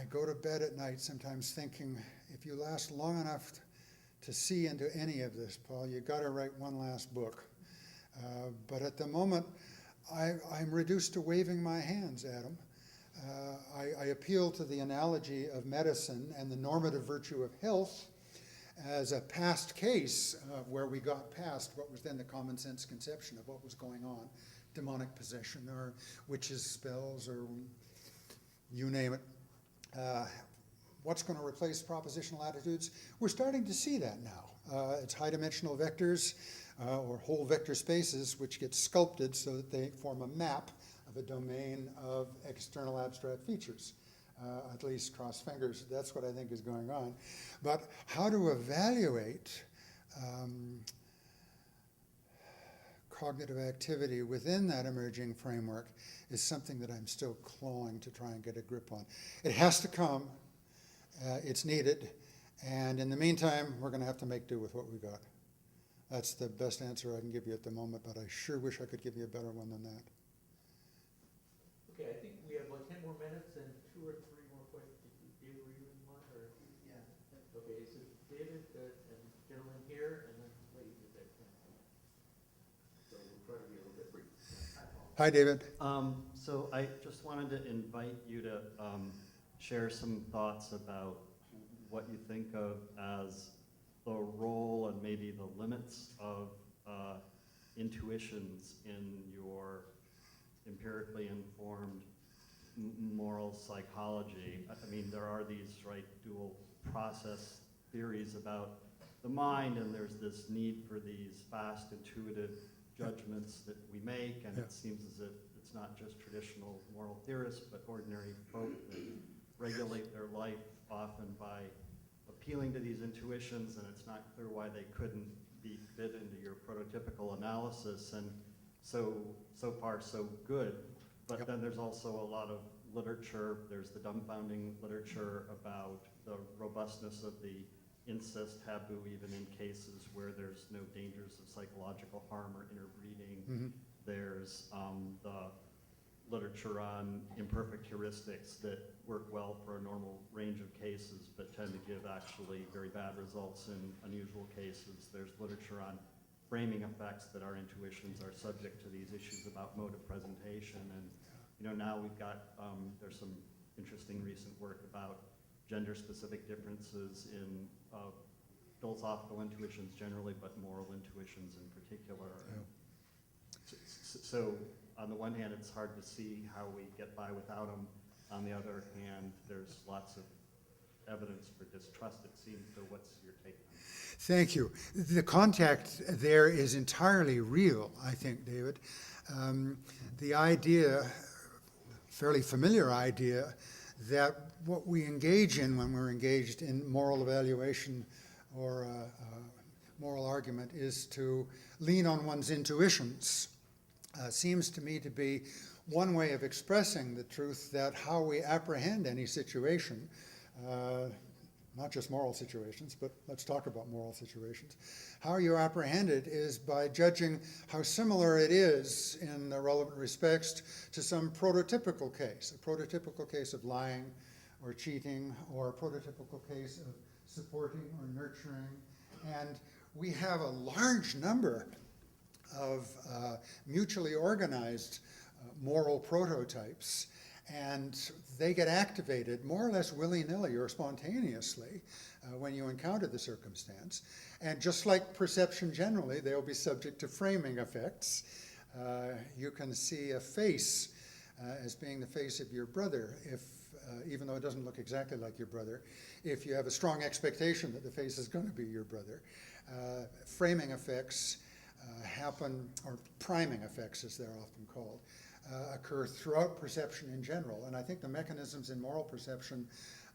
I go to bed at night sometimes thinking, if you last long enough to see into any of this, Paul, you got to write one last book. But at the moment, I'm reduced to waving my hands at them. I appeal to the analogy of medicine and the normative virtue of health as a past case where we got past what was then the common sense conception of what was going on, demonic possession or witches' spells or you name it. What's going to replace propositional attitudes? We're starting to see that now. It's high-dimensional vectors or whole vector spaces which get sculpted so that they form a map of a domain of external abstract features. At least cross fingers, that's what I think is going on. But how to evaluate cognitive activity within that emerging framework is something that I'm still clawing to try and get a grip on. It has to come. It's needed. And in the meantime, we're going to have to make do with what we got. That's the best answer I can give you at the moment, but I sure wish I could give you a better one than that. Okay, I think we have like 10 more minutes and 2 or 3 more questions. David, were you in one? Or? Yeah. Okay, so David and gentleman here, and then ladies at that time. So we'll try to be a little bit brief. Hi, David. So I just wanted to invite you to share some thoughts about what you think of as the role and maybe the limits of intuitions in your empirically informed moral psychology. I mean, there are these dual process theories about the mind, and there's this need for these fast, intuitive judgments that we make, and it seems as if it's not just traditional moral theorists, but ordinary folk that regulate their life often by appealing to these intuitions, and it's not clear why they couldn't be fit into your prototypical analysis. And so far so good, but then there's also a lot of literature. There's the dumbfounding literature about the robustness of the incest taboo, even in cases where there's no dangers of psychological harm or interbreeding. Mm-hmm. There's the literature on imperfect heuristics that work well for a normal range of cases, but tend to give actually very bad results in unusual cases. There's literature on framing effects that our intuitions are subject to these issues about mode of presentation. And now we've got, there's some interesting recent work about gender-specific differences in philosophical intuitions generally, but moral intuitions in particular. Yeah. So on the one hand, it's hard to see how we get by without them. On the other hand, there's lots of evidence for distrust, it seems. So what's your take on it? Thank you. The contact there is entirely real, I think, David. The idea, fairly familiar idea, that what we engage in when we're engaged in moral evaluation or moral argument is to lean on one's intuitions, seems to me to be one way of expressing the truth that how we apprehend any situation, not just moral situations, but let's talk about moral situations. How you apprehend it is by judging how similar it is in the relevant respects to some prototypical case, a prototypical case of lying or cheating, or a prototypical case of supporting or nurturing. And we have a large number of mutually organized moral prototypes, and they get activated more or less willy-nilly or spontaneously when you encounter the circumstance. And just like perception generally, they'll be subject to framing effects. You can see a face as being the face of your brother, if even though it doesn't look exactly like your brother, if you have a strong expectation that the face is going to be your brother. Framing effects happen, or priming effects as they're often called, occur throughout perception in general. And I think the mechanisms in moral perception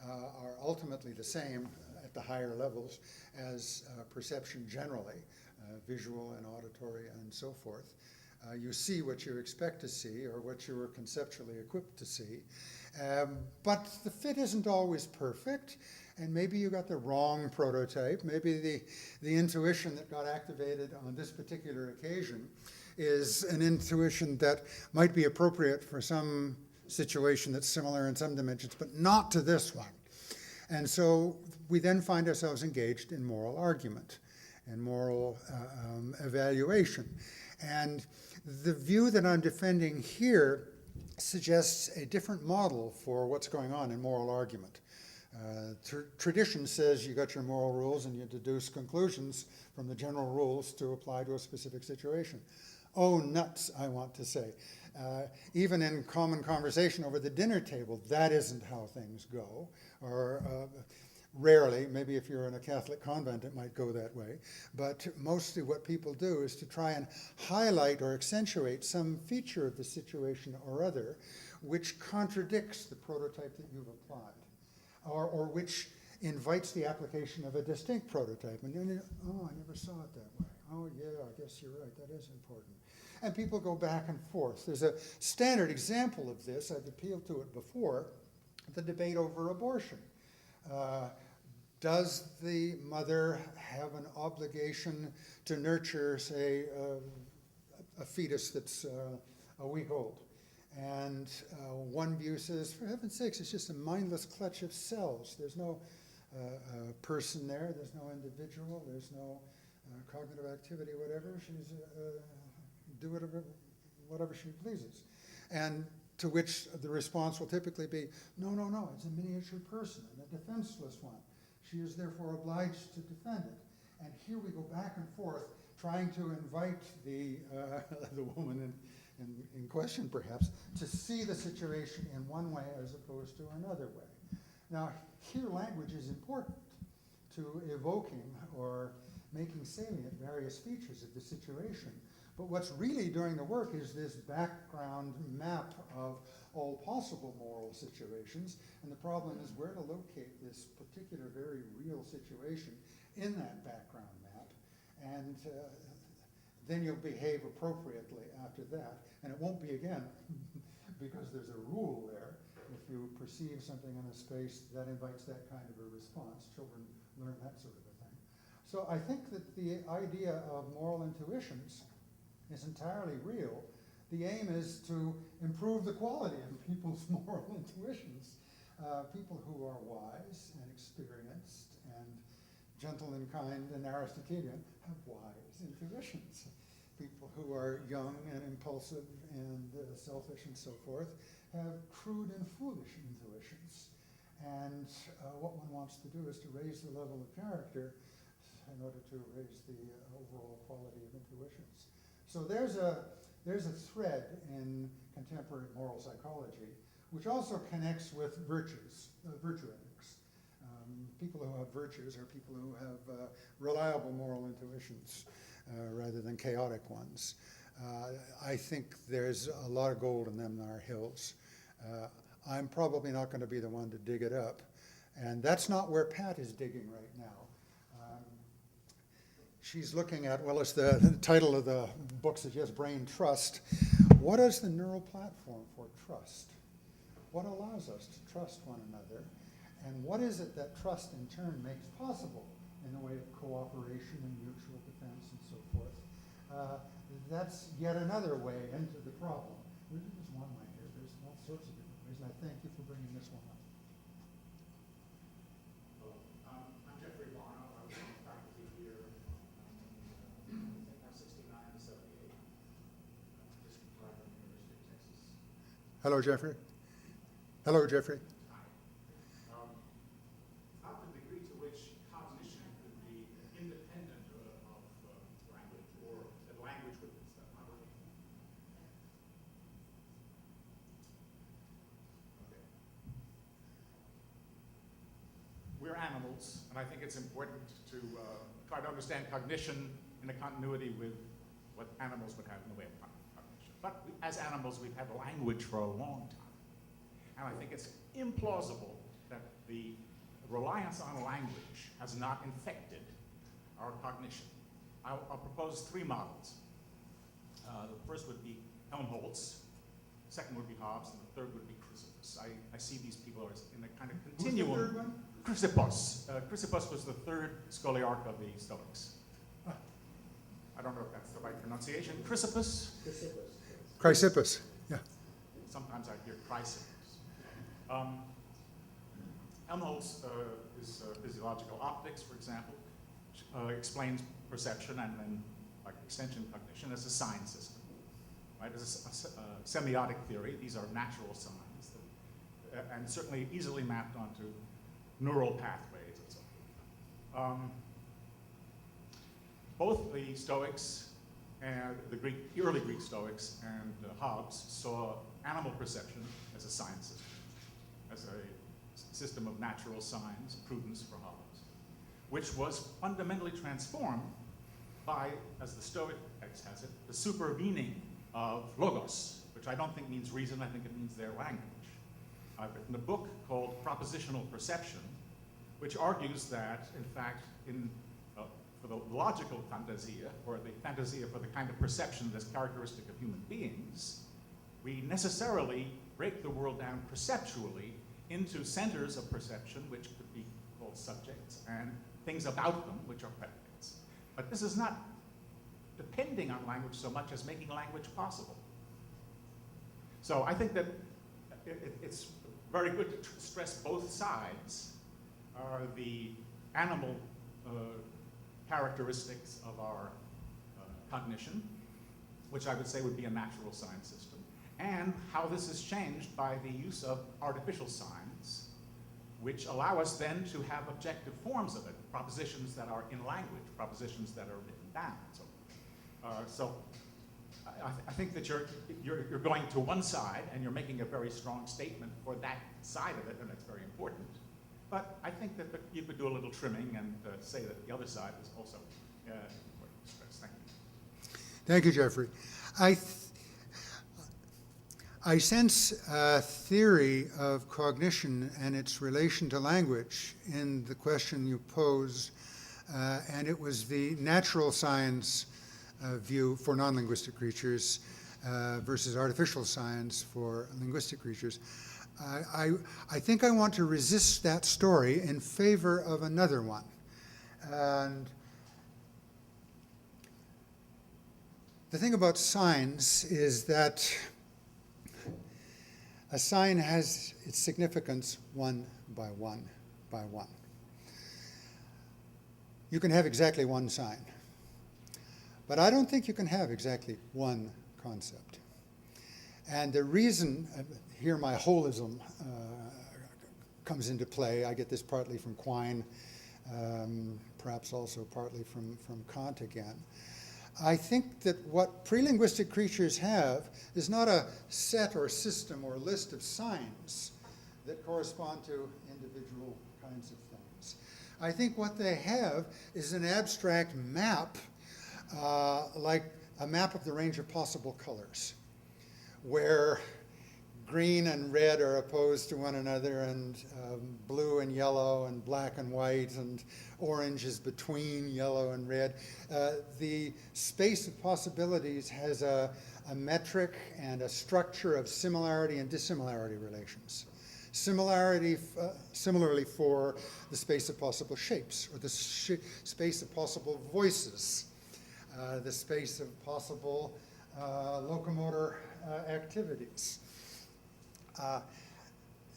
are ultimately the same at the higher levels as perception generally, visual and auditory and so forth. You see what you expect to see or what you were conceptually equipped to see. But the fit isn't always perfect, and maybe you got the wrong prototype. Maybe the intuition that got activated on this particular occasion is an intuition that might be appropriate for some situation that's similar in some dimensions, but not to this one. And so we then find ourselves engaged in moral argument and moral evaluation. And the view that I'm defending here suggests a different model for what's going on in moral argument. Tradition says you got your moral rules and you deduce conclusions from the general rules to apply to a specific situation. Oh, nuts, I want to say. Even in common conversation over the dinner table, that isn't how things go. Or rarely, maybe if you're in a Catholic convent, it might go that way. But mostly what people do is to try and highlight or accentuate some feature of the situation or other which contradicts the prototype that you've applied, or which invites the application of a distinct prototype. And then, oh, I never saw it that way. Oh, yeah, I guess you're right, that is important. And people go back and forth. There's a standard example of this, I've appealed to it before, the debate over abortion. Does the mother have an obligation to nurture, say, a fetus that's a week old? And one view says, for heaven's sakes, it's just a mindless clutch of cells. There's no person there, there's no individual, there's no cognitive activity, whatever. She's do whatever she pleases. And to which the response will typically be, no, it's a miniature person and a defenseless one. She is therefore obliged to defend it. And here we go back and forth, trying to invite the woman in question, perhaps, to see the situation in one way as opposed to another way. Now, here language is important to evoking or making salient various features of the situation. But what's really doing the work is this background map of all possible moral situations. And the problem is where to locate this particular very real situation in that background map. And then you'll behave appropriately after that. And it won't be, again, because there's a rule there. If you perceive something in a space, that invites that kind of a response. Children learn that sort of a thing. So I think that the idea of moral intuitions is entirely real. The aim is to improve the quality of people's moral intuitions. People who are wise and experienced and gentle and kind and Aristotelian have wise intuitions. People who are young and impulsive and selfish and so forth have crude and foolish intuitions. And what one wants to do is to raise the level of character in order to raise the overall quality of intuitions. So there's a thread in contemporary moral psychology which also connects with virtues, virtue ethics. People who have virtues are people who have reliable moral intuitions rather than chaotic ones. I think there's a lot of gold in them in our hills. I'm probably not going to be the one to dig it up. And that's not where Pat is digging right now. She's looking at, well, it's the title of the book suggests brain trust. What is the neural platform for trust? What allows us to trust one another? And what is it that trust in turn makes possible in the way of cooperation and mutual defense and so forth? That's yet another way into the problem. There's just one way here. There's all sorts of different ways, and I thank you for bringing this one up. I'm Jeffrey Barno. I was on faculty here I think from 69 to 78. Just retired from the University of Texas. Hello, Jeffrey. Hello, Jeffrey. Hi. About the degree to which cognition could be independent of language, or that language would step out of it. Okay. We're animals, and I think it's important to try to understand cognition in a continuity with what animals would have in the way of cognition. But as animals, we've had language for a long time. And I think it's implausible that the reliance on language has not infected our cognition. I'll propose three models. The first would be Helmholtz, the second would be Hobbes, and the third would be Chrysippus. I see these people as in a kind of continuum. Who's the third one? Chrysippus. Chrysippus was the third scholiarch of the Stoics. I don't know if that's the right pronunciation. Chrysippus. Chrysippus, yeah. sometimes I hear chrysalis. Helmholtz is physiological optics, for example, explains perception and then, like extension cognition, as a sign system, right? As a semiotic theory, these are natural signs, that, and certainly easily mapped onto neural pathways and so forth. Both the Stoics and the early Greek Stoics and Hobbes saw animal perception as a science system, as a system of natural signs, prudence for Hobbes, which was fundamentally transformed by, as the Stoic text has it, the supervening of logos, which I don't think means reason, I think it means their language. I've written a book called Propositional Perception, which argues that, in fact, for the logical fantasia, or the fantasia for the kind of perception that's characteristic of human beings, we necessarily break the world down perceptually into centers of perception, which could be called subjects, and things about them, which are predicates. But this is not depending on language so much as making language possible. So I think that it's very good to stress both sides, the animal characteristics of our cognition, which I would say would be a natural science system, and how this is changed by the use of artificial signs, which allow us then to have objective forms of it, propositions that are in language, propositions that are written down. So I think that you're going to one side and you're making a very strong statement for that side of it, and it's very important. But I think that you could do a little trimming and say that the other side is also important to stress. Thank you. Thank you, Jeffrey. I sense a theory of cognition and its relation to language in the question you posed, and it was the natural science view for non-linguistic creatures versus artificial science for linguistic creatures. I think I want to resist that story in favor of another one. And the thing about signs is that a sign has its significance one by one by one. You can have exactly one sign, but I don't think you can have exactly one concept. And the reason, here my holism comes into play. I get this partly from Quine, perhaps also partly from Kant again. I think that what prelinguistic creatures have is not a set or system or list of signs that correspond to individual kinds of things. I think what they have is an abstract map, like a map of the range of possible colors, where green and red are opposed to one another, and blue and yellow, and black and white, and orange is between yellow and red. The space of possibilities has a metric and a structure of similarity and dissimilarity relations. Similarly for the space of possible shapes, or the space of possible voices, the space of possible locomotor activities.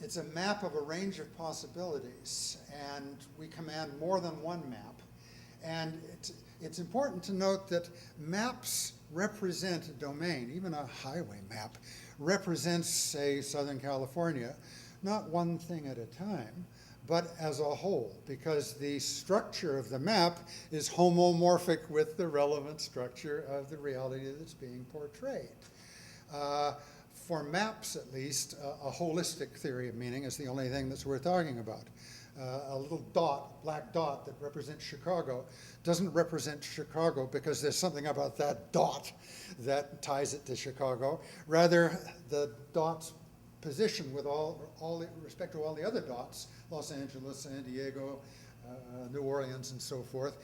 It's a map of a range of possibilities, and we command more than one map. And it's important to note that maps represent a domain. Even a highway map represents, say, Southern California, not one thing at a time, but as a whole, because the structure of the map is homomorphic with the relevant structure of the reality that's being portrayed. For maps, at least, a holistic theory of meaning is the only thing that's worth talking about. A little dot, black dot that represents Chicago doesn't represent Chicago because there's something about that dot that ties it to Chicago. Rather, the dot's position with respect to all the other dots, Los Angeles, San Diego, New Orleans, and so forth,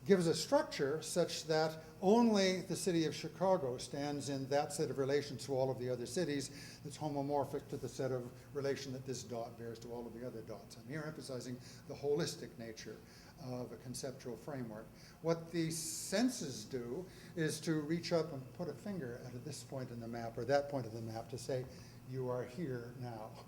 gives a structure such that only the city of Chicago stands in that set of relations to all of the other cities that's homomorphic to the set of relation that this dot bears to all of the other dots. I'm here emphasizing the holistic nature of a conceptual framework. What the senses do is to reach up and put a finger at this point in the map or that point of the map to say, you are here now.